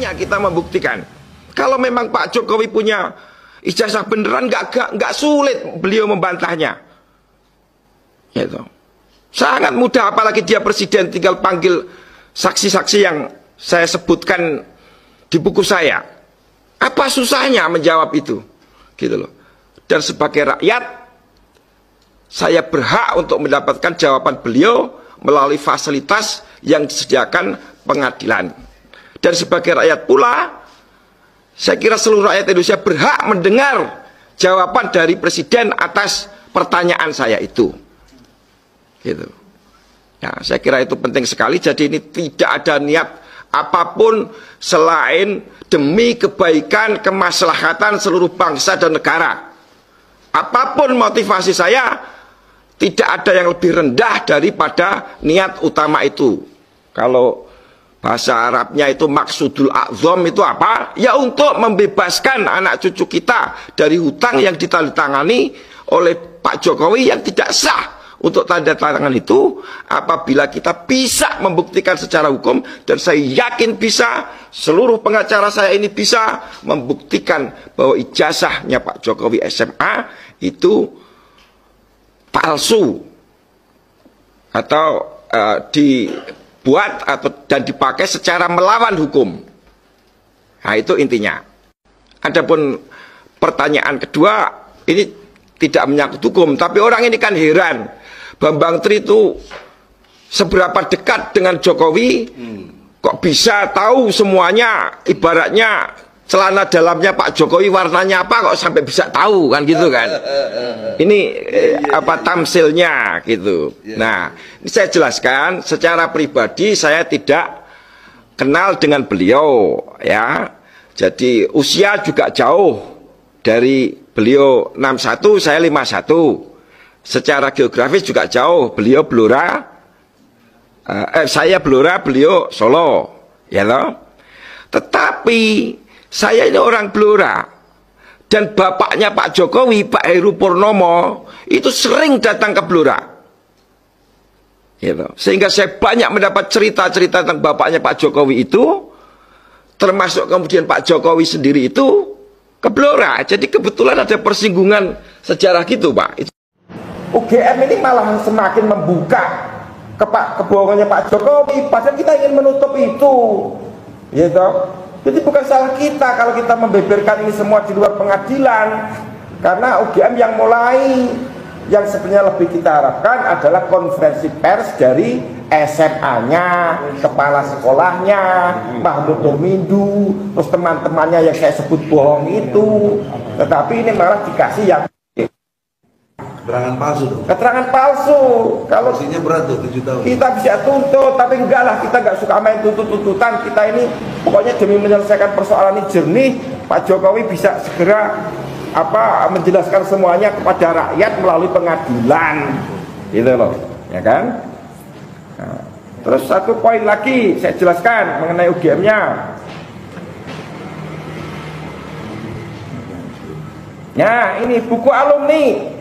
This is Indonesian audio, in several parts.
susahnya kita membuktikan. Kalau memang Pak Jokowi punya ijazah beneran, nggak sulit beliau membantahnya. Gitu. Sangat mudah, apalagi dia presiden, tinggal panggil saksi-saksi yang saya sebutkan di buku saya. Apa susahnya menjawab itu? Gitu loh. Dan sebagai rakyat, saya berhak untuk mendapatkan jawaban beliau melalui fasilitas yang disediakan pengadilan. Dan sebagai rakyat pula, saya kira seluruh rakyat Indonesia berhak mendengar jawaban dari Presiden atas pertanyaan saya itu. Gitu. Ya, saya kira itu penting sekali. Jadi ini tidak ada niat apapun selain demi kebaikan, kemaslahatan seluruh bangsa dan negara. Apapun motivasi saya, tidak ada yang lebih rendah daripada niat utama itu. Kalau bahasa Arabnya itu maksudul a'zam itu apa? Ya untuk membebaskan anak cucu kita dari hutang yang ditandatangani oleh Pak Jokowi yang tidak sah. Untuk tanda tangan itu, apabila kita bisa membuktikan secara hukum, dan saya yakin bisa, seluruh pengacara saya ini bisa membuktikan bahwa ijazahnya Pak Jokowi SMA itu palsu atau dibuat dan dipakai secara melawan hukum. Nah, itu intinya. Adapun pertanyaan kedua, ini tidak menyangkut hukum, tapi orang ini kan heran. Bambang Tri itu seberapa dekat dengan Jokowi, kok bisa tahu semuanya, ibaratnya celana dalamnya Pak Jokowi warnanya apa kok sampai bisa tahu, kan gitu kan. Ini apa tamsilnya gitu. Nah, ini saya jelaskan secara pribadi, saya tidak kenal dengan beliau ya. Jadi usia juga jauh dari beliau 61, saya 51. Secara geografis juga jauh, beliau Blora, saya Blora, beliau Solo, ya loh. Tetapi saya ini orang Blora, dan bapaknya Pak Jokowi, Pak Heru Purnomo, itu sering datang ke Blora, gitu. Sehingga saya banyak mendapat cerita-cerita tentang bapaknya Pak Jokowi itu, termasuk kemudian Pak Jokowi sendiri itu ke Blora. Jadi kebetulan ada persinggungan sejarah gitu, Pak. UGM ini malah semakin membuka kebohongannya Pak Jokowi, padahal kita ingin menutup itu, gitu. Jadi bukan salah kita kalau kita membeberkan ini semua di luar pengadilan, karena UGM yang mulai, yang sebenarnya lebih kita harapkan adalah konferensi pers dari SMA-nya, kepala sekolahnya, Mahmud Nurmindu, terus teman-temannya yang saya sebut bohong itu. Tetapi ini malah dikasih yang keterangan palsu dong. Keterangan palsu. Kalau sanksinya berat tuh 7 tahun. Kita bisa tuntut, tapi enggak lah, kita enggak suka main tuntut-tuntutan. Kita ini pokoknya demi menyelesaikan persoalan ini jernih, Pak Jokowi bisa segera menjelaskan semuanya kepada rakyat melalui pengadilan. Gitu loh, ya kan? Nah, terus satu poin lagi saya jelaskan mengenai UGM-nya. Nah, ini buku alumni.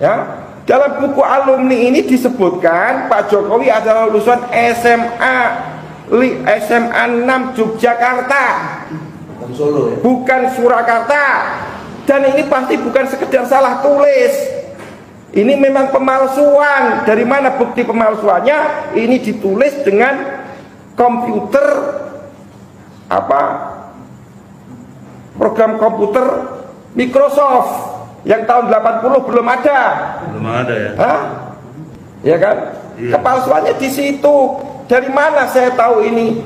Ya, dalam buku alumni ini disebutkan Pak Jokowi adalah lulusan SMA 6 Yogyakarta, bukan Solo ya? Bukan Surakarta. Dan ini pasti bukan sekedar salah tulis. Ini memang pemalsuan. Dari mana bukti pemalsuannya? Ini ditulis dengan komputer program komputer Microsoft. Yang tahun 80 belum ada. Belum ada ya? Hah? Ya kan? Iya. Kepalsuannya di situ. Dari mana saya tahu ini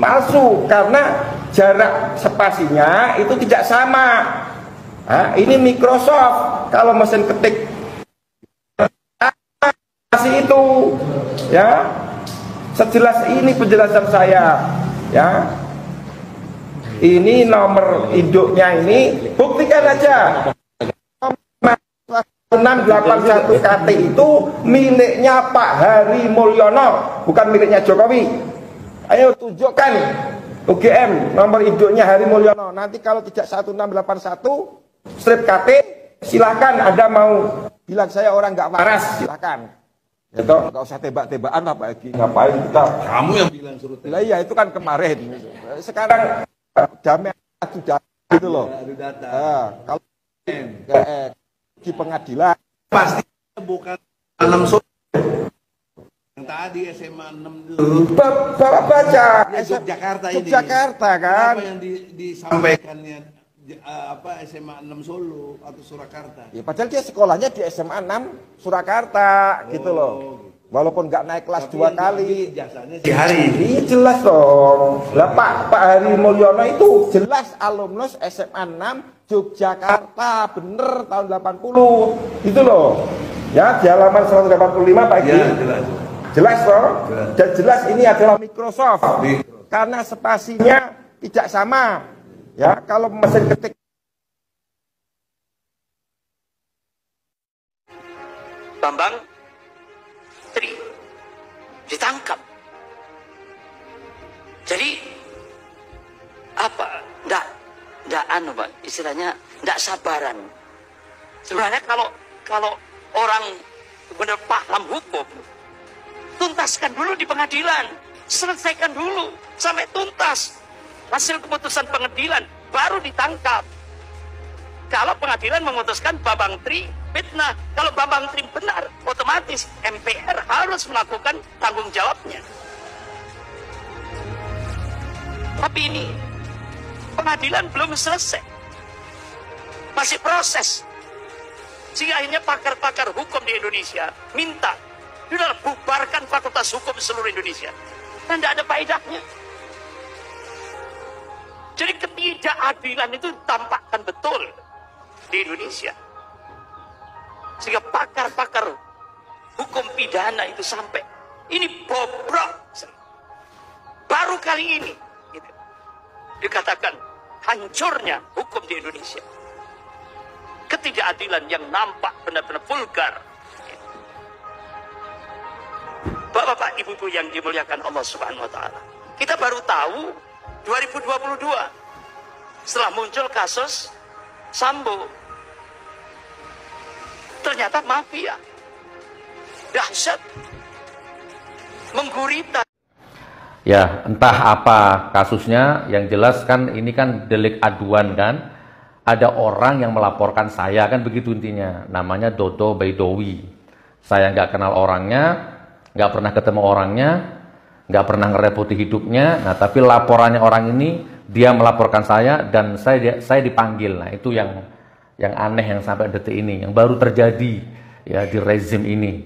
palsu? Karena jarak spasinya itu tidak sama. Ini Microsoft. Kalau mesin ketik spasi itu, ya. Sejelas ini penjelasan saya, ya. Ini nomor induknya ini, buktikan aja. 681 KT itu miliknya Pak Hari Mulyono, bukan miliknya Jokowi. Ayo tunjukkan UGM nomor induknya Hari Mulyono. Nanti kalau tidak 1681 strip KT, silahkan Anda mau bilang saya orang nggak waras, silahkan. Ya toh, nggak usah tembak-tembakan lah Pak Egi. Ngapain kita? Kamu yang bilang suruh tembak. Lah iya itu kan kemarin. Sekarang damai sudah gitu loh. Ada data. Nah, kalau di pengadilan Pasti bukan 6 sore. Yang tadi SMA 6 dulu. Bapak baca Ya, Yogyakarta ini. Yogyakarta kan. Apa yang disampaikannya SMA 6 Solo atau Surakarta? Ya, padahal dia sekolahnya di SMA 6 Surakarta gitu loh. Walaupun nggak naik kelas 2 kali. Jasanya si Hari. Ini jelas dong. Lah Pak Hari Mulyono itu jelas alumnus SMA 6 Yogyakarta, bener tahun 80. Gitu loh. Ya, di halaman 185 Pak Egi. Ya, jelas. Jelas toh? Jelas. Dan jelas ini adalah Microsoft. Karena spasinya tidak sama. Ya, kalau mesin ketik Bambang Tri ditangkap. Jadi apa? Ndak anu Pak, istilahnya ndak sabaran. Sebenarnya kalau orang benar paham hukum, tuntaskan dulu di pengadilan, selesaikan dulu sampai tuntas hasil keputusan pengadilan, baru ditangkap. Kalau pengadilan memutuskan Bambang Tri fitnah, kalau Bambang Tri benar, otomatis MPR harus melakukan tanggung jawabnya. Tapi ini pengadilan belum selesai, masih proses. Sehingga akhirnya pakar-pakar hukum di Indonesia minta, sudah bubarkan fakultas hukum seluruh Indonesia. Dan tidak ada faedahnya. Jadi ketidakadilan itu tampakkan betul di Indonesia. Sehingga pakar-pakar hukum pidana itu sampai ini bobrok. Baru kali ini gitu, dikatakan hancurnya hukum di Indonesia. Ketidakadilan yang nampak benar-benar vulgar. Bapak-bapak, ibu-ibu yang dimuliakan Allah Subhanahu wa taala. Kita baru tahu 2022 setelah muncul kasus Sambo. Ternyata mafia dahsyat, menggurita. Ya, entah apa kasusnya, yang jelas kan ini kan delik aduan kan. Ada orang yang melaporkan saya, kan begitu intinya. Namanya Dodo Baidowi. Saya nggak kenal orangnya, nggak pernah ketemu orangnya, nggak pernah ngerepoti hidupnya. Nah, tapi laporannya orang ini, dia melaporkan saya dan saya dipanggil. Nah, itu yang aneh yang sampai detik ini, yang baru terjadi ya di rezim ini.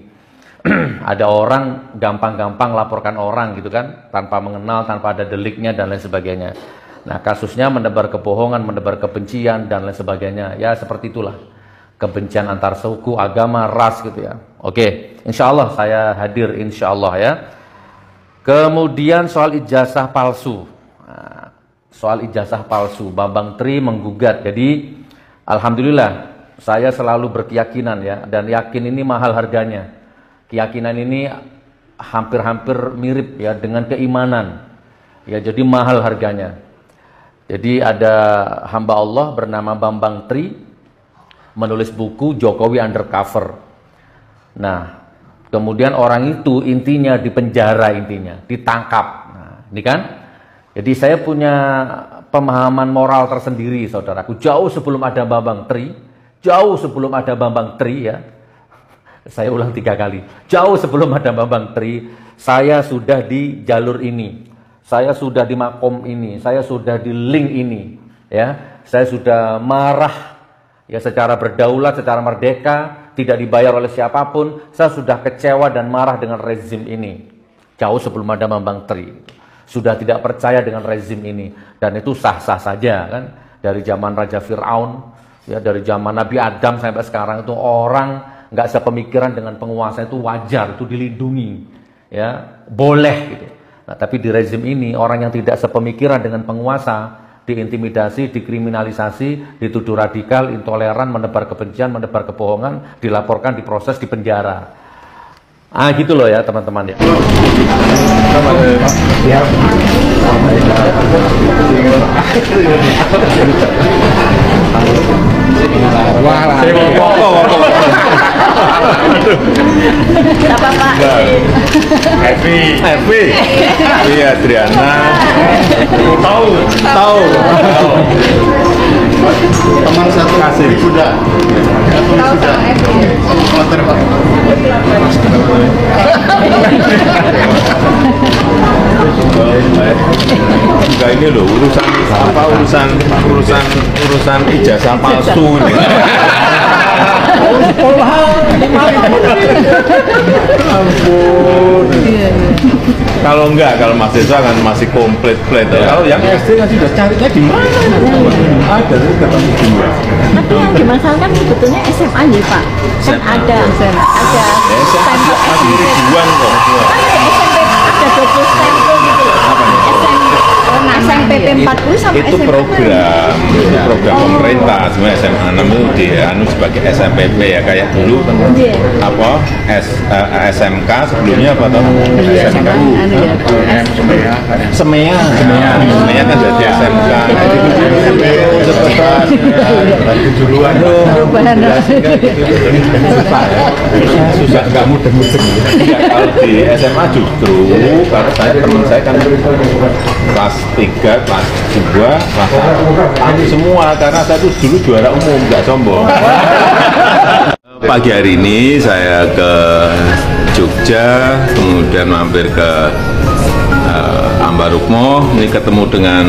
Ada orang gampang-gampang laporkan orang gitu kan, tanpa mengenal, tanpa ada deliknya dan lain sebagainya. Nah, kasusnya menebar kebohongan, menebar kebencian dan lain sebagainya. Ya seperti itulah, kebencian antar suku, agama, ras gitu ya. Oke, insya Allah saya hadir, insya Allah ya. Kemudian soal ijazah palsu. Nah, soal ijazah palsu, Bambang Tri menggugat. Jadi alhamdulillah saya selalu berkeyakinan ya, dan yakin ini mahal harganya. Keyakinan ini hampir-hampir mirip ya dengan keimanan. Ya, jadi mahal harganya. Jadi ada hamba Allah bernama Bambang Tri menulis buku Jokowi Undercover. Nah, kemudian orang itu intinya dipenjara, intinya ditangkap. Nah, ini kan. Jadi saya punya pemahaman moral tersendiri, saudaraku. Jauh sebelum ada Bambang Tri, jauh sebelum ada Bambang Tri ya. Saya ulang 3 kali. Jauh sebelum ada Bambang Tri, saya sudah di jalur ini. Saya sudah di makom ini, saya sudah di link ini, ya. Saya sudah marah, ya, secara berdaulat, secara merdeka, tidak dibayar oleh siapapun. Saya sudah kecewa dan marah dengan rezim ini. Jauh sebelum ada Bambang Tri, sudah tidak percaya dengan rezim ini, dan itu sah-sah saja kan. Dari zaman Raja Fir'aun, ya, dari zaman Nabi Adam sampai sekarang itu orang nggak sepemikiran dengan penguasa itu wajar, itu dilindungi, ya, boleh gitu. Nah, tapi di rezim ini orang yang tidak sepemikiran dengan penguasa diintimidasi, dikriminalisasi, dituduh radikal, intoleran, menebar kebencian, menebar kebohongan, dilaporkan, diproses, dipenjara. Ah, gitu loh ya teman-teman ya. Siapa Pak? Evi Adriana tahu teman satu kasih sudah motor Pak. Enggak, ini loh urusan ijazah palsu ini. Kalau mahasiswa kan masih komplit ya. Kalau yang SD kan sudah carinya di mana? Ada tuh ketemu dua. Tapi yang dimasalahkan sebetulnya SMA ya Pak. Kan ada stempel masih ribuan kok. Ada 20 stempel gitu loh. SMPP 40 sama Itu SMP program pemerintah. Sebenarnya SMA 6 itu dianu sebagai SMPP ya, kayak dulu apa SMK sebelumnya apa toh? SMK Semea kan jadi SMK. Susah nggak mudah-mudah. Kalau di SMA justru kalau teman saya kan kelas 3, kelas 2, kelas 1 semua, karena saya itu dulu juara umum, nggak sombong. Pagi hari ini saya ke Jogja, kemudian mampir ke Ambarukmo, ini ketemu dengan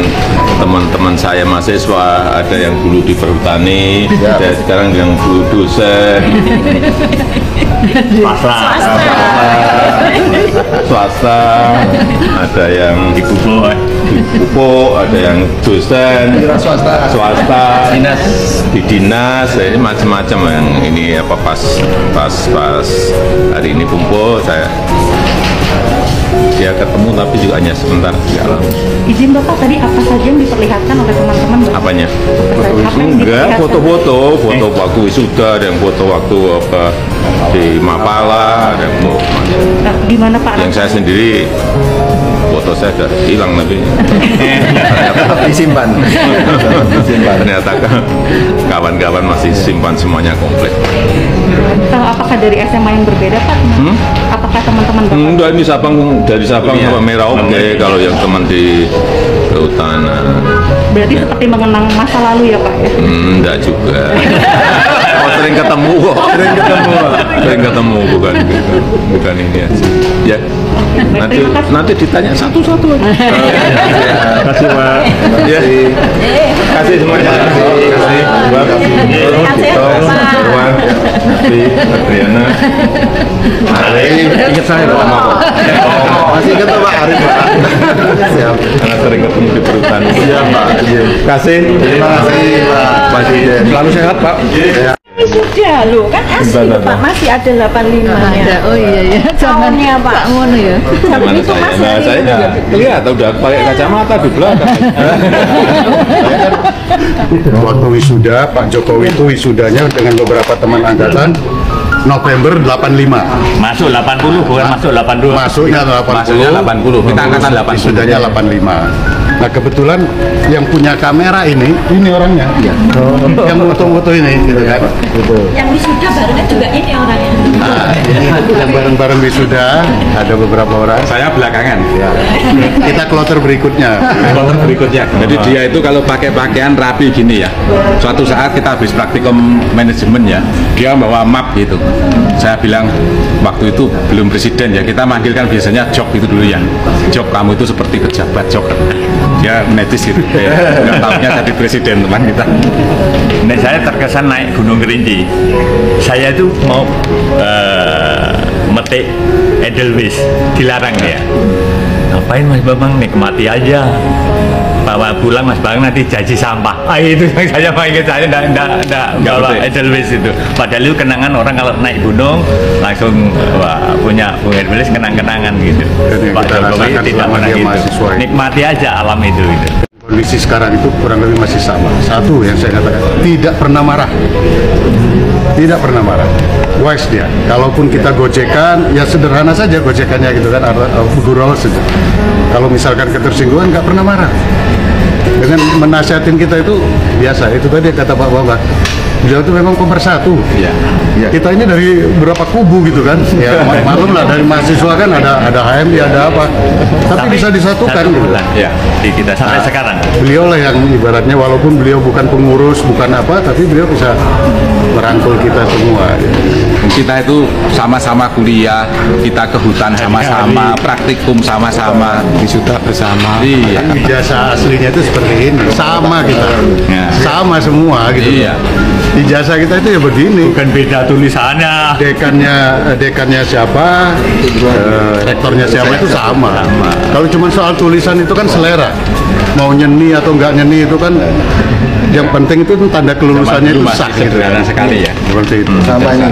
teman-teman saya mahasiswa, ada yang dulu di perhutani, ada sekarang yang dulu dosen, swasta, ada yang di pupuk, ada yang dosen, swasta, di dinas, ini macam-macam yang ini apa pas hari ini kumpul saya. Ya ketemu tapi juga hanya sebentar di alam. Izin Bapak, tadi apa saja yang diperlihatkan oleh teman-teman Bapak? Apanya? Enggak, foto waktu wisuda, ada yang foto waktu apa di Mapala, ada yang di mana Pak? Yang saya sendiri foto saya sudah hilang tapi disimpan. Ternyata kawan-kawan masih simpan semuanya komplit. Apakah dari SMA yang berbeda Pak? Apakah teman-teman Bapak? Enggak, ini dari Sabang sampai Merauke. Kalau yang teman di Kehutanan. Berarti seperti mengenang masa lalu ya Pak ya? Enggak juga. Sering ketemu kok. Sering ketemu bukan ini aja. Ya. Nanti ditanya satu-satu aja. Kasih Pak. Ya. Kasih semuanya. Kasih. Adriana. Ingat saya Pak. Masih ingat Pak Arif Pak. Siap. Karena sering ketemu di perusahaan. Iya Pak. Kasih. Terima kasih Pak. Selalu sehat Pak. Sudah loh, kan asli Pak, masih ada 85-nya. Oh iya, Tahunnya Pak. Ngono ya. Tapi itu masih Saya nggak kelihatan udah pakai kacamata di belakang. Waktu wisuda, Pak Jokowi itu wisudanya dengan beberapa teman angkatan November 85. Masuk 80 bukan masuk 82. Masuknya 80. Kita angkatan 80. Wisudanya 85. Nah kebetulan yang punya kamera ini orangnya. Yang foto-foto ini gitu kan. Yang wisuda barunya juga ini orangnya. Nah, ini yang bareng-bareng wisuda ada beberapa orang. Saya belakangan. Ya. Kita kloter berikutnya. Jadi dia itu kalau pakai pakaian rapi gini ya. Suatu saat kita habis praktikum manajemen ya, dia bawa map gitu. Saya bilang waktu itu belum presiden ya, kita manggilkan biasanya jok itu dulu ya. Jok, kamu itu seperti pejabat jok. Dia netis gitu. Nggak tahunya jadi presiden teman kita. Nah, saya terkesan naik Gunung Kerinci. Saya itu mau metik Edelweiss, dilarang dia. Ngapain Mas Bambang, nikmati aja. Bawa pulang Mas Bambang nanti jaji sampah. Itu yang saya panggil, saya enggak bawa Edelweiss itu. Padahal itu kenangan orang kalau naik gunung langsung punya Edelweiss kenang-kenangan gitu. Pak Jokowi tidak pernah gitu. Nikmati aja alam itu gitu. Kondisi sekarang itu kurang lebih masih sama. Satu yang saya katakan, tidak pernah marah. Tidak pernah marah. Wise dia. Kalaupun kita gojekan, ya sederhana saja gojekannya gitu kan, gurau saja. Kalau misalkan ketersinggungan, nggak pernah marah. Dengan menasihatin kita itu biasa. Itu tadi kata Pak Bambang. Beliau itu memang pemersatu. Kita ini dari berapa kubu gitu kan? Ya maklum lah, dari mahasiswa kan ada HMI, ada apa. Tapi bisa disatukan gitu. Ya, di kita sampai sekarang. Beliau lah yang ibaratnya walaupun beliau bukan pengurus, bukan apa, tapi beliau bisa merangkul kita semua. Gitu. Kita itu sama-sama kuliah, kita ke hutan sama-sama, praktikum sama-sama, wisuda bersama. Iya. Ijazah aslinya itu seperti ini, sama kita, sama semua gitu. Iya. Ijazah kita itu ya begini. Bukan beda tulisannya. Dekannya siapa, rektornya siapa itu sama. Kalau cuma soal tulisan itu kan selera. Mau nyeni atau enggak nyeni itu kan yang penting itu tanda kelulusannya itu sah gitu. Sederhana sekali ya. Seperti itu. Sama ini.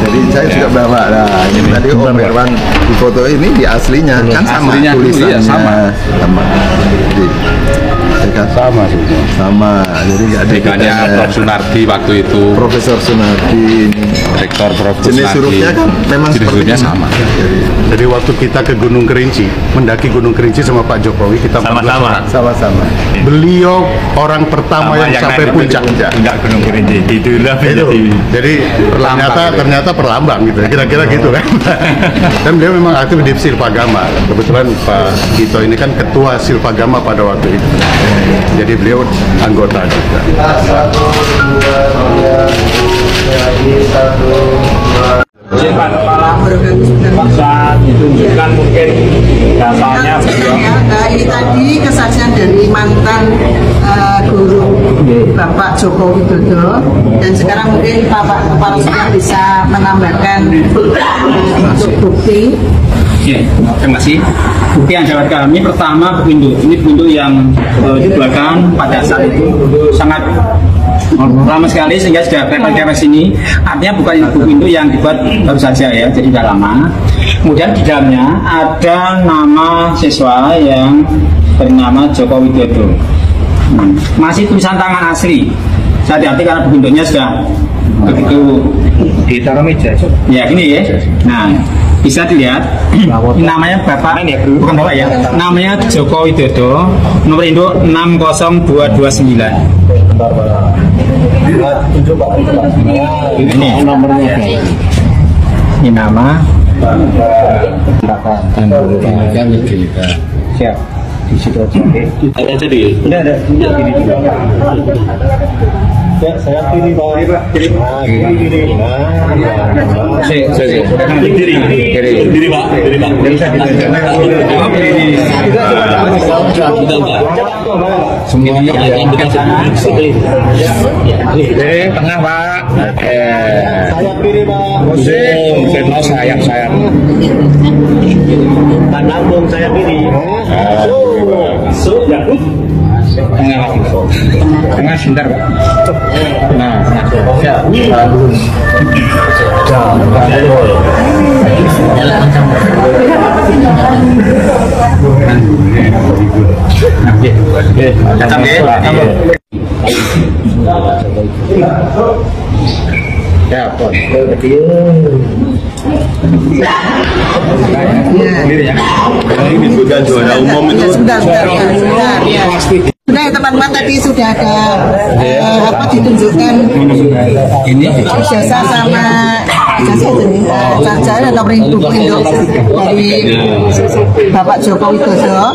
Jadi saya juga bawa. Nah, ini tadi Om Irwan di foto ini di aslinya kan sama Aslinya tulisannya. iya, sama. Jadi, sama semua. sama. Jadi nggak ada Dekannya Prof. Sunardi waktu itu. Profesor Sunardi ini. Rektor Prof. Jenis Sunardi. hurufnya kan memang Jenis seperti hurufnya ini. sama. Jadi waktu kita ke Gunung Kerinci, mendaki Gunung Kerinci sama Pak Jokowi, kita 14 orang. Sama-sama. Beliau orang pertama yang sampai naik puncak. Enggak Gunung Kerinci. Itulah Itu. menjadi Jadi ternyata perlambang gitu. Kira-kira gitu kan. Dan beliau memang aktif di Silpagama. Kebetulan Pak Gito ini kan ketua Silpagama pada waktu itu. Jadi beliau anggota juga. Bisa ditunjukkan mungkin dasarnya ini tadi kesaksian dari mantan guru Bapak Joko Widodo, dan sekarang mungkin Bapak Kepala Sekolah bisa menambahkan untuk bukti. Ya, terima kasih. Bukti yang dapat kami pertama buku ini buku yang dibuatkan pada saat itu sangat lama sekali sehingga sudah keras ini. Artinya bukan buku itu yang dibuat baru saja ya, jadi sudah lama. Kemudian di dalamnya ada nama siswa yang bernama Joko Widodo. Masih tulisan tangan asli. Hati-hati karena buku bentuknya sudah begitu ditaruh meja. Ya gini ya. Nah, bisa dilihat namanya Bapak, bukan Bapak ya, namanya Joko Widodo, nomor induk 60229. Ini nomornya. Ini nama. Siap. Di situ aja. Ada jadi. Ada. Ya, saya pilih Pak. Kiri. Kiri. Diri Pak. Semuanya yang tengah Pak. Saya pilih Pak. Sayang. Nanggung saya pilih. Tengah sebentar Pak. Nah. Ini bukan zona umum itu. Sebentar. Nah, teman-teman tadi sudah ada ditunjukkan ini ijazah sama ijazah nomor induk dari Bapak Joko Widodo.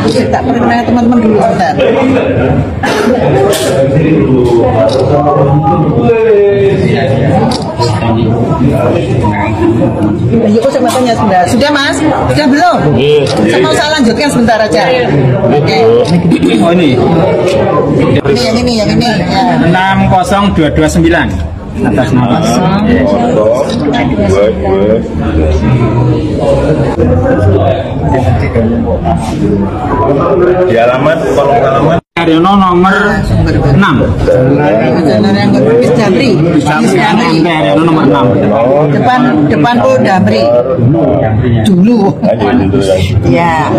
Kita perkenalkan teman-teman dulu sebentar. Ayo kesempatannya sudah Mas? Sudah belum? Saya mau lanjutkan sebentar aja. Oke. Oh ini. Yang ini. Ya. 60229 atas nama. Di alamat kolom halaman Haryono nomor 6. Damri. Haryono nomor 6. Depan tuh Damri. Dulu. Ya.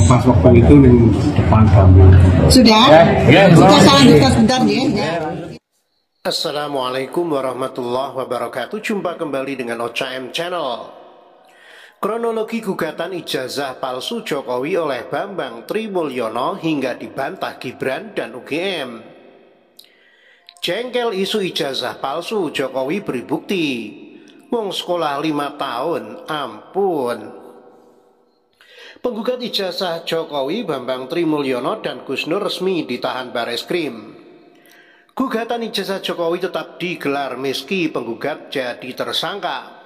Pas waktu itu di depan kami. Sudah? Sudah saya lanjutkan sebentar ya. Assalamualaikum warahmatullahi wabarakatuh. Jumpa kembali dengan OCM Channel. Kronologi gugatan ijazah palsu Jokowi oleh Bambang Trimulyono hingga dibantah Gibran dan UGM. Jengkel isu ijazah palsu, Jokowi beri bukti. Wong sekolah 5 tahun, ampun. Penggugat ijazah Jokowi Bambang Trimulyono dan Gus Nur resmi ditahan Bareskrim. Gugatan ijazah Jokowi tetap digelar meski penggugat jadi tersangka.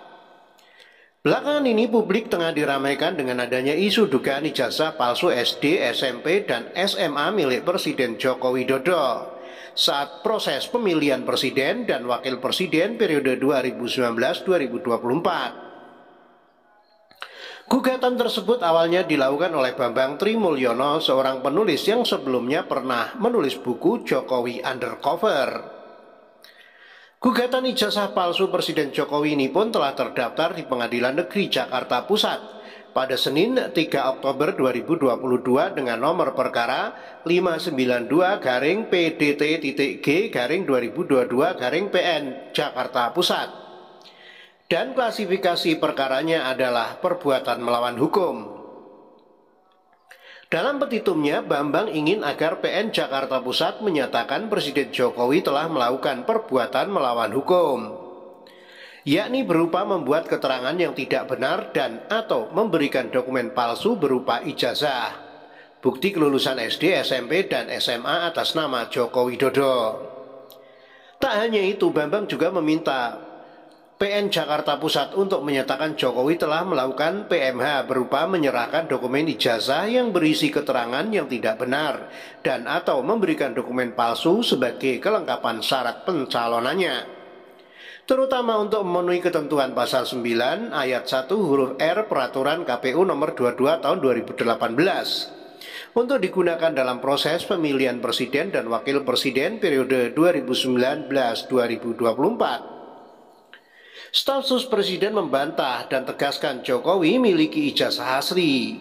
Belakangan ini publik tengah diramaikan dengan adanya isu dugaan ijazah palsu SD, SMP, dan SMA milik Presiden Joko Widodo saat proses pemilihan presiden dan wakil presiden periode 2019-2024. Gugatan tersebut awalnya dilakukan oleh Bambang Trimulyono, seorang penulis yang sebelumnya pernah menulis buku Jokowi Undercover. Gugatan ijazah palsu Presiden Jokowi ini pun telah terdaftar di Pengadilan Negeri Jakarta Pusat pada Senin 3 Oktober 2022 dengan nomor perkara 592-PDT.G-2022-PN Jakarta Pusat. Dan klasifikasi perkaranya adalah perbuatan melawan hukum. Dalam petitumnya, Bambang ingin agar PN Jakarta Pusat menyatakan Presiden Jokowi telah melakukan perbuatan melawan hukum, yakni berupa membuat keterangan yang tidak benar dan atau memberikan dokumen palsu berupa ijazah, bukti kelulusan SD, SMP, dan SMA atas nama Joko Widodo. Tak hanya itu, Bambang juga meminta PN Jakarta Pusat untuk menyatakan Jokowi telah melakukan PMH berupa menyerahkan dokumen ijazah yang berisi keterangan yang tidak benar dan atau memberikan dokumen palsu sebagai kelengkapan syarat pencalonannya, terutama untuk memenuhi ketentuan pasal 9 ayat 1 huruf R Peraturan KPU nomor 22 tahun 2018 untuk digunakan dalam proses pemilihan presiden dan wakil presiden periode 2019-2024. Staf sus Presiden membantah dan tegaskan Jokowi miliki ijazah asli.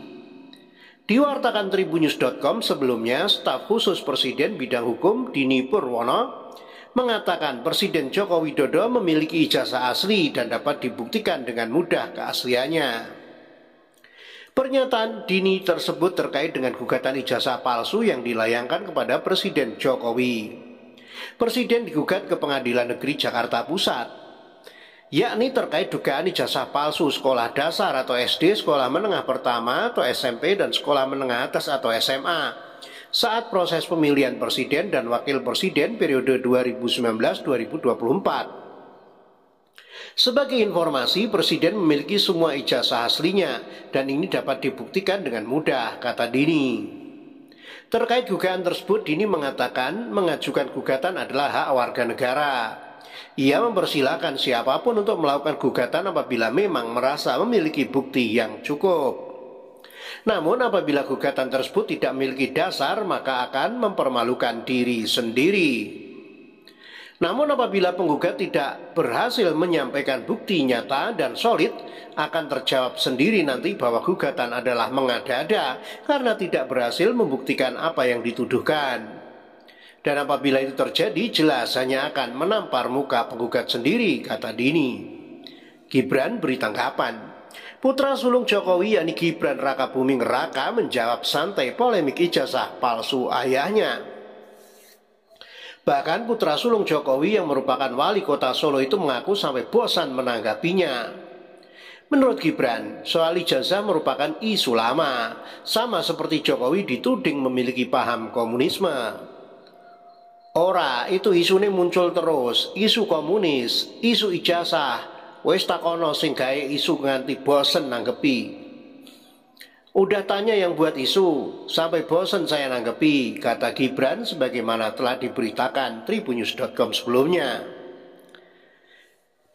Diwartakan Tribunnews.com sebelumnya, staf khusus Presiden bidang hukum Dini Purwono mengatakan Presiden Joko Widodo memiliki ijazah asli dan dapat dibuktikan dengan mudah keasliannya. Pernyataan Dini tersebut terkait dengan gugatan ijazah palsu yang dilayangkan kepada Presiden Jokowi. Presiden digugat ke Pengadilan Negeri Jakarta Pusat, yakni terkait dugaan ijazah palsu sekolah dasar atau SD, sekolah menengah pertama atau SMP, dan sekolah menengah atas atau SMA saat proses pemilihan presiden dan wakil presiden periode 2019-2024. Sebagai informasi, Presiden memiliki semua ijazah aslinya dan ini dapat dibuktikan dengan mudah, kata Dini. Terkait dugaan tersebut, Dini mengatakan mengajukan gugatan adalah hak warga negara. Ia mempersilahkan siapapun untuk melakukan gugatan apabila memang merasa memiliki bukti yang cukup. Namun apabila gugatan tersebut tidak memiliki dasar, maka akan mempermalukan diri sendiri. Namun apabila penggugat tidak berhasil menyampaikan bukti nyata dan solid, akan terjawab sendiri nanti bahwa gugatan adalah mengada-ada karena tidak berhasil membuktikan apa yang dituduhkan. Dan apabila itu terjadi, jelas hanya akan menampar muka penggugat sendiri, kata Dini. Gibran beri tanggapan. Putra sulung Jokowi yakni Gibran Rakabuming Raka menjawab santai polemik ijazah palsu ayahnya. Bahkan putra sulung Jokowi yang merupakan wali kota Solo itu mengaku sampai bosan menanggapinya. Menurut Gibran, soal ijazah merupakan isu lama, sama seperti Jokowi dituding memiliki paham komunisme. Ora, itu isune muncul terus, isu komunis, isu ijazah, wis takono sing gawe isu nganti bosen nanggepi. Udah tanya yang buat isu, sampai bosen saya nanggepi, kata Gibran sebagaimana telah diberitakan Tribunnews.com sebelumnya.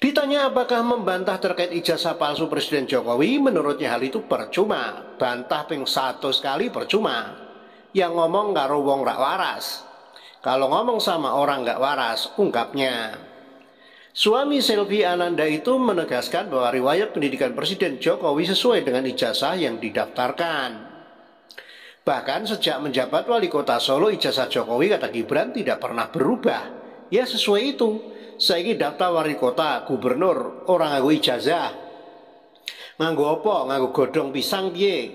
Ditanya apakah membantah terkait ijazah palsu Presiden Jokowi, menurutnya hal itu percuma, bantah ping 100 kali percuma. Yang ngomong karo wong rak waras. Kalau ngomong sama orang gak waras, ungkapnya. Suami Selvi Ananda itu menegaskan bahwa riwayat pendidikan Presiden Jokowi sesuai dengan ijazah yang didaftarkan. Bahkan sejak menjabat wali kota Solo, ijazah Jokowi, kata Gibran, tidak pernah berubah. Ya sesuai itu, saiki daftar wali kota, gubernur, orang aku ijazah. Nganggo apa? Nganggo godhong pisang piye?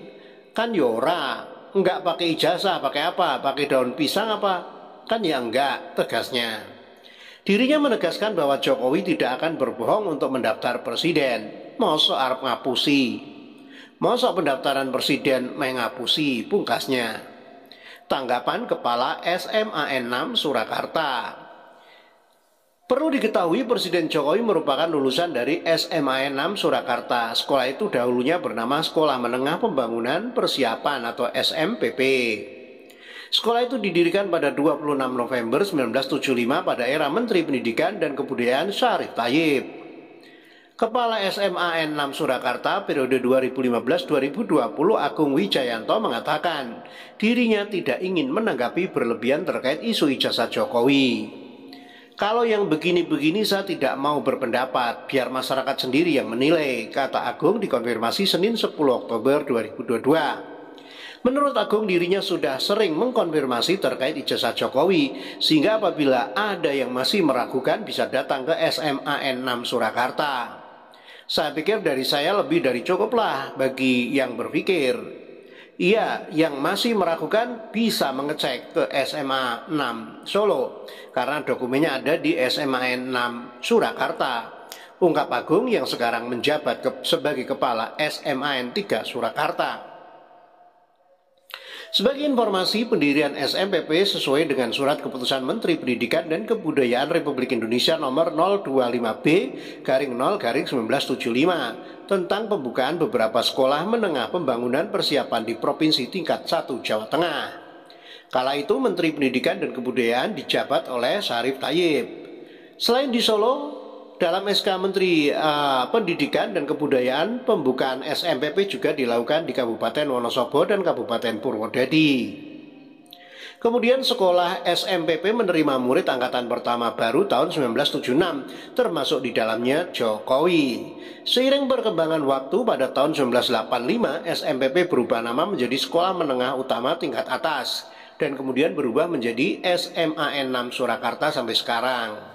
Kan ya ora. Enggak pakai ijazah, pakai apa? Pakai daun pisang apa? Kan ya enggak, tegasnya. Dirinya menegaskan bahwa Jokowi tidak akan berbohong untuk mendaftar presiden. Mosok arep ngapusi. Mosok pendaftaran presiden mengapusi, pungkasnya. Tanggapan Kepala SMAN 6 Surakarta. Perlu diketahui Presiden Jokowi merupakan lulusan dari SMAN 6 Surakarta. Sekolah itu dahulunya bernama Sekolah Menengah Pembangunan Persiapan atau SMPP. Sekolah itu didirikan pada 26 November 1975 pada era Menteri Pendidikan dan Kebudayaan Syarif Tayyip. Kepala SMAN 6 Surakarta periode 2015-2020 Agung Wijayanto mengatakan dirinya tidak ingin menanggapi berlebihan terkait isu ijazah Jokowi. Kalau yang begini-begini saya tidak mau berpendapat, biar masyarakat sendiri yang menilai, kata Agung dikonfirmasi Senin 10 Oktober 2022. Menurut Agung dirinya sudah sering mengkonfirmasi terkait ijazah Jokowi, sehingga apabila ada yang masih meragukan bisa datang ke SMAN 6 Surakarta. Saya pikir dari saya lebih dari cukuplah bagi yang berpikir. Ia yang masih meragukan bisa mengecek ke SMA 6 Solo karena dokumennya ada di SMA 6 Surakarta, ungkap Agung yang sekarang menjabat sebagai Kepala SMA 3 Surakarta. Sebagai informasi, pendirian SMPP sesuai dengan Surat Keputusan Menteri Pendidikan dan Kebudayaan Republik Indonesia nomor 025B/0/1975 tentang pembukaan beberapa sekolah menengah pembangunan persiapan di Provinsi tingkat 1 Jawa Tengah. Kala itu Menteri Pendidikan dan Kebudayaan dijabat oleh Syarif Tayyip. Selain di Solo, dalam SK Menteri Pendidikan dan Kebudayaan, pembukaan SMPP juga dilakukan di Kabupaten Wonosobo dan Kabupaten Purwodadi. Kemudian sekolah SMPP menerima murid angkatan pertama baru tahun 1976, termasuk di dalamnya Jokowi. Seiring perkembangan waktu pada tahun 1985, SMPP berubah nama menjadi Sekolah Menengah Utama Tingkat Atas, dan kemudian berubah menjadi SMAN 6 Surakarta sampai sekarang.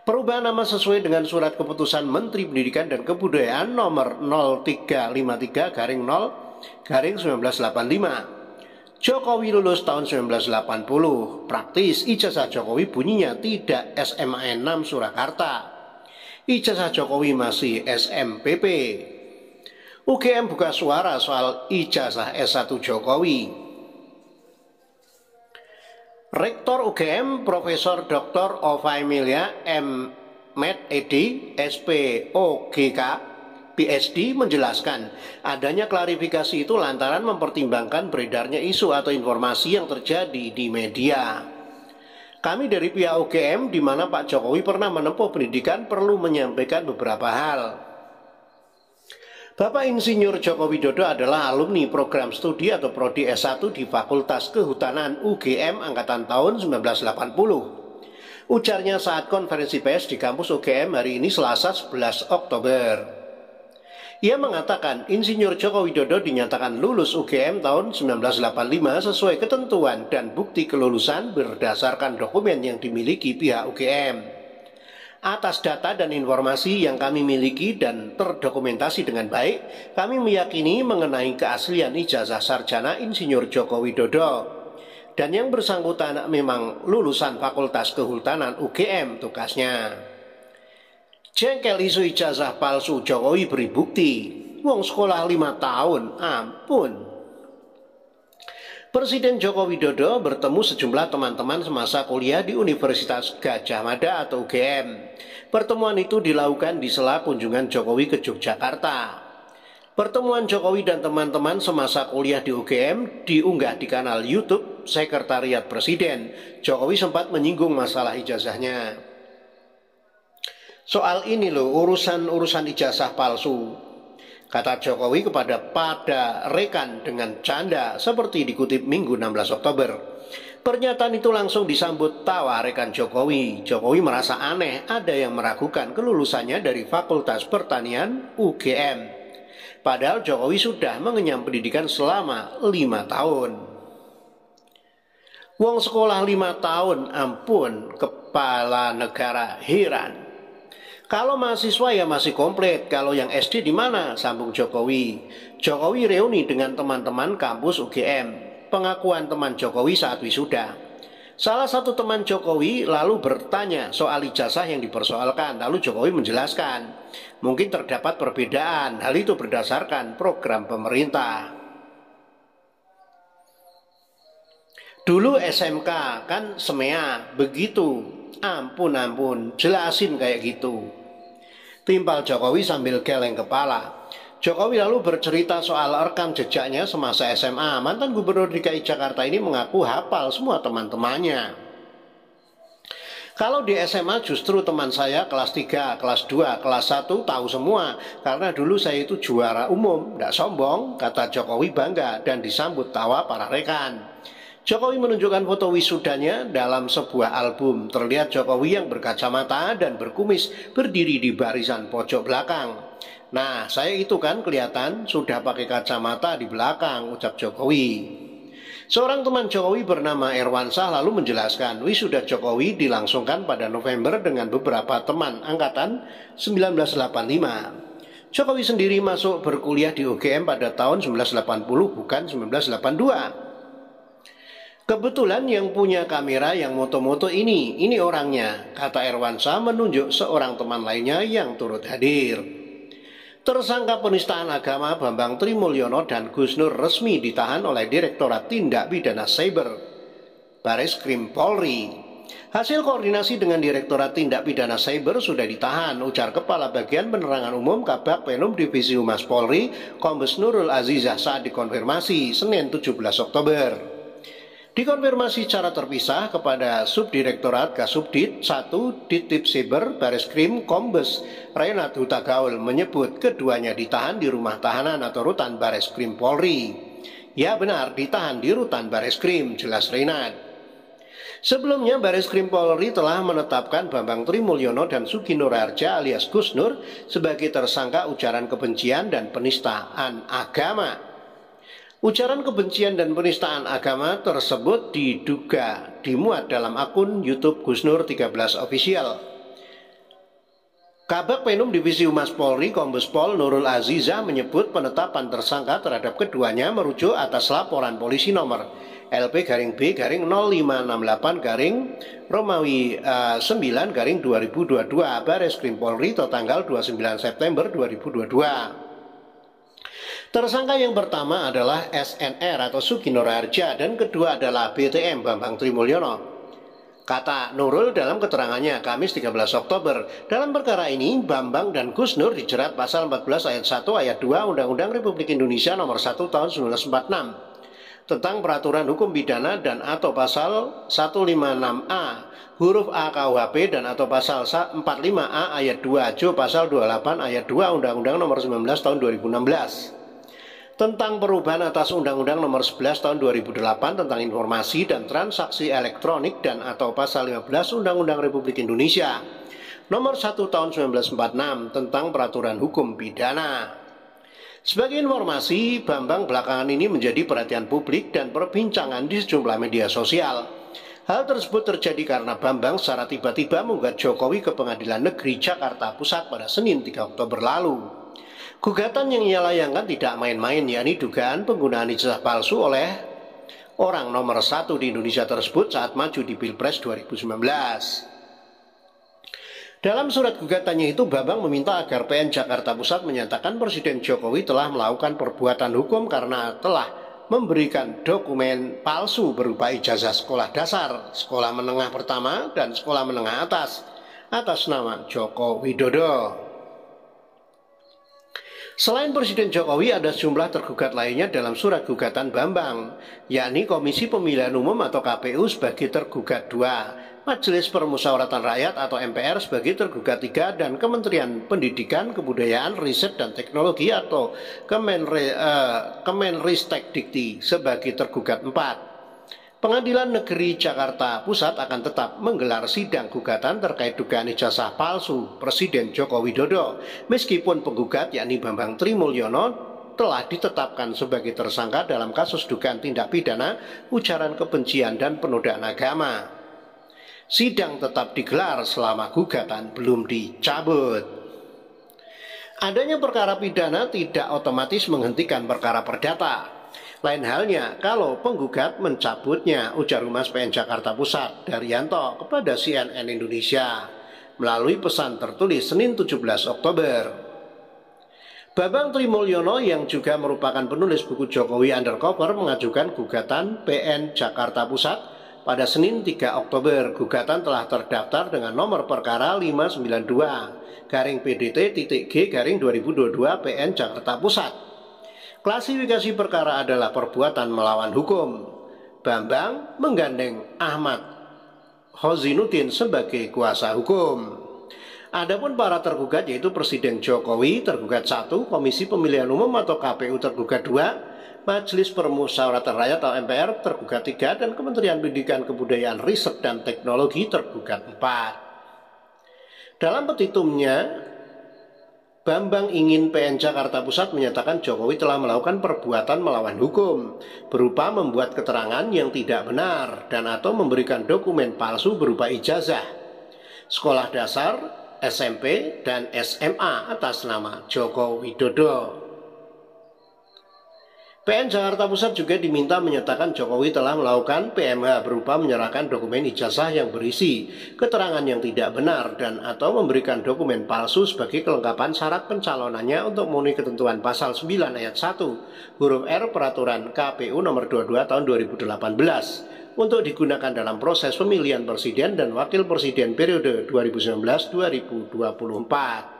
Perubahan nama sesuai dengan Surat Keputusan Menteri Pendidikan dan Kebudayaan nomor 0353/0/1985. Jokowi lulus tahun 1980. Praktis ijazah Jokowi bunyinya tidak SMAN 6 Surakarta. Ijazah Jokowi masih SMPP. UGM buka suara soal ijazah S1 Jokowi. Rektor UGM Profesor Dr. Ovaimilia M. Med. Ed. SPOGK PhD menjelaskan adanya klarifikasi itu lantaran mempertimbangkan beredarnya isu atau informasi yang terjadi di media. Kami dari pihak UGM di mana Pak Jokowi pernah menempuh pendidikan perlu menyampaikan beberapa hal. Bapak Insinyur Joko Widodo adalah alumni program studi atau prodi S1 di Fakultas Kehutanan UGM angkatan tahun 1980. Ujarnya saat konferensi pers di kampus UGM hari ini Selasa 11 Oktober. Ia mengatakan Insinyur Joko Widodo dinyatakan lulus UGM tahun 1985 sesuai ketentuan dan bukti kelulusan berdasarkan dokumen yang dimiliki pihak UGM. Atas data dan informasi yang kami miliki dan terdokumentasi dengan baik, kami meyakini mengenai keaslian ijazah sarjana Insinyur Joko Widodo. Dan yang bersangkutan memang lulusan Fakultas Kehutanan UGM, tugasnya. Jengkel isu ijazah palsu Jokowi beri bukti. Wong sekolah 5 tahun, ampun. Presiden Joko Widodo bertemu sejumlah teman-teman semasa kuliah di Universitas Gadjah Mada atau UGM. Pertemuan itu dilakukan di sela kunjungan Jokowi ke Yogyakarta. Pertemuan Jokowi dan teman-teman semasa kuliah di UGM diunggah di kanal YouTube Sekretariat Presiden. Jokowi sempat menyinggung masalah ijazahnya. Soal ini loh, urusan ijazah palsu. Kata Jokowi pada rekan dengan canda seperti dikutip Minggu 16 Oktober. Pernyataan itu langsung disambut tawa rekan Jokowi. Jokowi merasa aneh ada yang meragukan kelulusannya dari Fakultas Pertanian UGM. Padahal Jokowi sudah mengenyam pendidikan selama 5 tahun. Wong sekolah 5 tahun, ampun, kepala negara heran. Kalau mahasiswa ya masih komplit, kalau yang SD di mana? Sambung Jokowi. Jokowi reuni dengan teman-teman kampus UGM. Pengakuan teman Jokowi saat wisuda. Salah satu teman Jokowi lalu bertanya soal ijazah yang dipersoalkan. Lalu Jokowi menjelaskan, mungkin terdapat perbedaan. Hal itu berdasarkan program pemerintah. Dulu SMK kan semea, begitu. Ampun, jelasin kayak gitu. Timpal Jokowi sambil geleng kepala. Jokowi lalu bercerita soal rekam jejaknya semasa SMA. Mantan Gubernur DKI Jakarta ini mengaku hafal semua teman-temannya. Kalau di SMA justru teman saya kelas 3, kelas 2, kelas 1 tahu semua. Karena dulu saya itu juara umum. Tidak sombong, kata Jokowi bangga dan disambut tawa para rekan. Jokowi menunjukkan foto wisudanya dalam sebuah album. Terlihat Jokowi yang berkacamata dan berkumis berdiri di barisan pojok belakang. Nah, saya itu kan kelihatan sudah pakai kacamata di belakang, ucap Jokowi. Seorang teman Jokowi bernama Erwansyah lalu menjelaskan, wisuda Jokowi dilangsungkan pada November dengan beberapa teman angkatan 1985. Jokowi sendiri masuk berkuliah di UGM pada tahun 1980, bukan 1982. Kebetulan yang punya kamera yang moto-moto ini orangnya, kata Erwansyah menunjuk seorang teman lainnya yang turut hadir. Tersangka penistaan agama Bambang Trimulyono dan Gus Nur resmi ditahan oleh Direktorat Tindak Pidana Cyber Bareskrim Polri. Hasil koordinasi dengan Direktorat Tindak Pidana Cyber sudah ditahan, ujar Kepala Bagian Penerangan Umum Kabak Penum Divisi Humas Polri, Kombes Nurul Azizah saat dikonfirmasi Senin 17 Oktober. Dikonfirmasi secara terpisah kepada Subdirektorat Kasubdit 1 Ditip Siber Bareskrim Kombes Renat Huta Gaul menyebut keduanya ditahan di rumah tahanan atau rutan Bareskrim Polri. Ya benar, ditahan di rutan Bareskrim, jelas Renat. Sebelumnya Bareskrim Polri telah menetapkan Bambang Trimulyono dan Sugi Nurharja alias Gus Nur sebagai tersangka ujaran kebencian dan penistaan agama. Ujaran kebencian dan penistaan agama tersebut diduga dimuat dalam akun YouTube Gus Nur 13 Official. Kabak Penum Divisi Humas Polri Kombes Pol Nurul Azizah menyebut penetapan tersangka terhadap keduanya merujuk atas laporan polisi nomor LP-B-0568-Romawi 9-2022 Bareskrim Polri tanggal 29 September 2022. Tersangka yang pertama adalah SNR atau Sugi Nurharja dan kedua adalah BTM Bambang Trimulyono. Kata Nurul dalam keterangannya Kamis 13 Oktober, dalam perkara ini Bambang dan Gus Nur dijerat pasal 14 ayat 1 ayat 2 Undang-Undang Republik Indonesia nomor 1 tahun 1946 tentang peraturan hukum pidana dan atau pasal 156A huruf A KUHP dan atau pasal 45A ayat 2 Jo pasal 28 ayat 2 Undang-Undang nomor 19 tahun 2016. Tentang perubahan atas Undang-Undang nomor 11 tahun 2008 tentang informasi dan transaksi elektronik dan atau pasal 15 Undang-Undang Republik Indonesia nomor 1 tahun 1946 tentang peraturan hukum pidana. Sebagai informasi, Bambang belakangan ini menjadi perhatian publik dan perbincangan di sejumlah media sosial. Hal tersebut terjadi karena Bambang secara tiba-tiba menggugat Jokowi ke Pengadilan Negeri Jakarta Pusat pada Senin 3 Oktober lalu. Gugatan yang ia layangkan tidak main-main, yakni dugaan penggunaan ijazah palsu oleh orang nomor 1 di Indonesia tersebut saat maju di Pilpres 2019. Dalam surat gugatannya itu, Bambang meminta agar PN Jakarta Pusat menyatakan Presiden Jokowi telah melakukan perbuatan hukum karena telah memberikan dokumen palsu berupa ijazah sekolah dasar, sekolah menengah pertama, dan sekolah menengah atas nama Joko Widodo. Selain Presiden Jokowi, ada sejumlah tergugat lainnya dalam surat gugatan Bambang, yakni Komisi Pemilihan Umum atau KPU sebagai tergugat 2, Majelis Permusyawaratan Rakyat atau MPR sebagai tergugat 3, dan Kementerian Pendidikan, Kebudayaan, Riset dan Teknologi atau Kemenristekdikti sebagai tergugat 4. Pengadilan Negeri Jakarta Pusat akan tetap menggelar sidang gugatan terkait dugaan ijazah palsu Presiden Joko Widodo, meskipun penggugat yakni Bambang Trimulyono telah ditetapkan sebagai tersangka dalam kasus dugaan tindak pidana ujaran kebencian dan penodaan agama. Sidang tetap digelar selama gugatan belum dicabut. Adanya perkara pidana tidak otomatis menghentikan perkara perdata. Lain halnya kalau penggugat mencabutnya, ujar Humas PN Jakarta Pusat Daryanto kepada CNN Indonesia melalui pesan tertulis Senin 17 Oktober. Bambang Trimulyono yang juga merupakan penulis buku Jokowi Undercover mengajukan gugatan PN Jakarta Pusat pada Senin 3 Oktober. Gugatan telah terdaftar dengan nomor perkara 592-PDT-G-2022 PN Jakarta Pusat. Klasifikasi perkara adalah perbuatan melawan hukum. Bambang menggandeng Ahmad Hozinuddin sebagai kuasa hukum. Adapun para tergugat yaitu Presiden Jokowi tergugat 1, Komisi Pemilihan Umum atau KPU tergugat 2, Majelis Permusyawaratan Rakyat atau MPR tergugat 3, dan Kementerian Pendidikan Kebudayaan Riset dan Teknologi tergugat 4. Dalam petitumnya, Bambang ingin PN Jakarta Pusat menyatakan Jokowi telah melakukan perbuatan melawan hukum berupa membuat keterangan yang tidak benar dan atau memberikan dokumen palsu berupa ijazah sekolah dasar, SMP, dan SMA atas nama Joko Widodo. PN Jakarta Pusat juga diminta menyatakan Jokowi telah melakukan PMH berupa menyerahkan dokumen ijazah yang berisi keterangan yang tidak benar dan atau memberikan dokumen palsu sebagai kelengkapan syarat pencalonannya untuk memenuhi ketentuan pasal 9 ayat 1 huruf R Peraturan KPU nomor 22 tahun 2018 untuk digunakan dalam proses pemilihan presiden dan wakil presiden periode 2019-2024.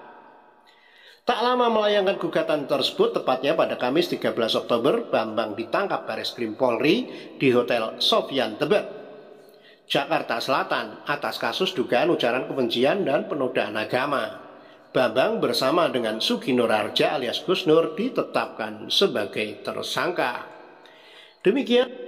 Tak lama melayangkan gugatan tersebut, tepatnya pada Kamis 13 Oktober, Bambang ditangkap Bareskrim Polri di Hotel Sofyan Tebet, Jakarta Selatan atas kasus dugaan ujaran kebencian dan penodaan agama. Bambang bersama dengan Sugi Nur Harja alias Gus Nur ditetapkan sebagai tersangka. Demikian